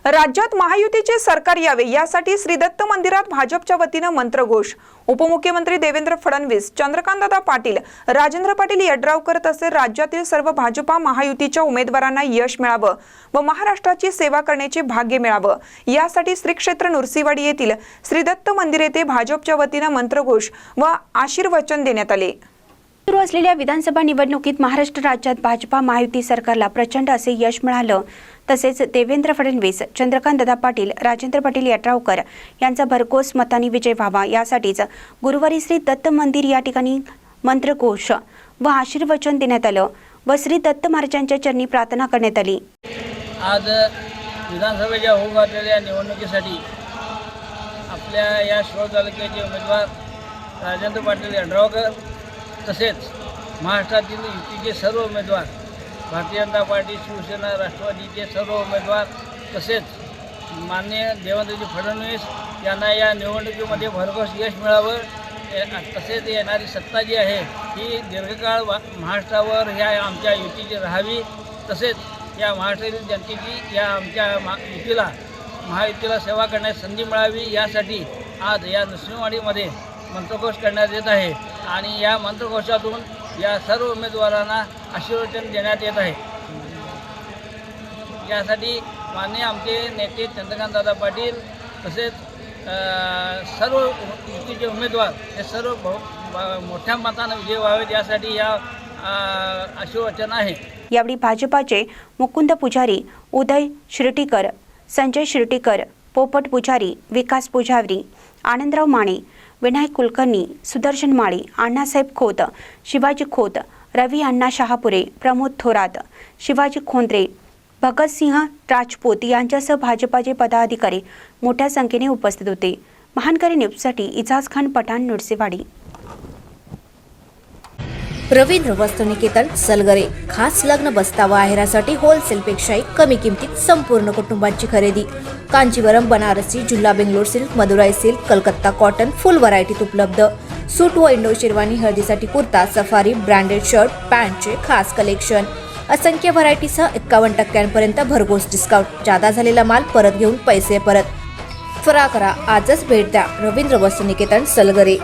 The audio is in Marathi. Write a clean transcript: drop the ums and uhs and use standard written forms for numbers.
राज्यात महायुतीचे सरकार यावे यासाठी श्री दत्त मंदिरात भाजपच्या वतीने मंत्रघोष। उपमुख्यमंत्री देवेंद्र फडणवीस, चंद्रकांतदादा पाटील, राजेंद्र पाटील यड्रावकर तसेच राज्यातील सर्व भाजपा महायुतीच्या उमेदवारांना यश मिळावं व महाराष्ट्राची सेवा करण्याचे भाग्य मिळावं यासाठी श्री क्षेत्र नृसिंहवाडी येथील श्री दत्त मंदिर येथे भाजपच्या वतीने मंत्रघोष व आशीर्वचन देण्यात आले। सुरू असलेल्या विधानसभा निवडणुकीत महाराष्ट्र राज्यात भाजपा महायुती सरकारला प्रचंड असे यश मिळालं। तसेच देवेंद्र फडणवीस, चंद्रकांतदादा पाटील, राजेंद्र पाटील यड्रावकर यांचा भरघोस मतांनी विजय व्हावा यासाठीच गुरुवारी श्री दत्त मंदिर या ठिकाणी मंत्रघोष व आशीर्वचन देण्यात आलं व श्री दत्त महाराजांच्या चरणी प्रार्थना करण्यात आली। आज विधानसभेच्या होऊ घातलेल्या निवडणुकीसाठी आपल्या या शिरोळ तालुक्याचे उमेदवार राजेंद्र पाटील यड्रावकर तसेच महाराष्ट्रातील युतीचे सर्व उमेदवार, भारतीय जनता पार्टी, शिवसेना, राष्ट्रवादीचे सर्व उमेदवार तसेच माननीय देवेंद्रजी फडणवीस यांना या निवडणुकीमध्ये भरघोस यश मिळावं, तसेच येणारी सत्ता जी आहे ही दीर्घकाळ महाराष्ट्रावर ह्या आमच्या युतीची राहावी, तसेच या महाराष्ट्रातील जनतेची या आमच्या महायुतीला सेवा करण्याची संधी मिळावी यासाठी आज या नृसिंहवाडीमध्ये मंत्रघोष करण्यात येत आहे आणि या मंत्रघोषातून या सर्व उमेदवारांना आशीर्वचन देण्यात येत आहे। यासाठी माननीय आमचे नेते चंद्रकांतदादा पाटील तसेच सर्व युतीचे उमेदवार हे सर्व मोठ्या मताने विजय व्हावेत यासाठी या आशीर्वचन आहे। यावेळी भाजपाचे मुकुंद पुजारी, उदय शिर्टीकर, संजय शिर्टीकर, पोपट पुजारी, विकास पुजारी, आनंदराव माने, विनायक कुलकर्णी, सुदर्शन माळी, अण्णासाहेब खोत, शिवाजी खोत, रवी अण्णा शहापुरे, प्रमोद थोरात, शिवाजी खोंद्रे, भगतसिंह राजपूत यांच्यासह भाजपाचे पदाधिकारी मोठ्या संख्येने उपस्थित होते। महानकरी न्यूजसाठी इजाज खान पठाण, नृसिंहवाडी। रवींद्र वस्त्रनिकेतन, सलगरे। खास लग्न बस्ता व आहेरासाठी होलसेलपेक्षाही कमी किमतीत संपूर्ण कुटुंबाची खरेदी। कांजीवरम, बनारसी, जुल्ला, Bangalore silk, Madurai silk, Calcutta cotton full व्हरायटीत उपलब्ध। सूट व इंडो शेरवानी, हळदीसाठी कुर्ता, सफारी, ब्रँडेड शर्ट, पॅन्टचे खास कलेक्शन। असंख्य व्हरायटीसह 51% भरघोस डिस्काउंट। जादा झालेला माल परत घेऊन पैसे परत। त्वरा करा, आजच भेट द्या रवींद्र वस्त्रनिकेतन, सलगरे।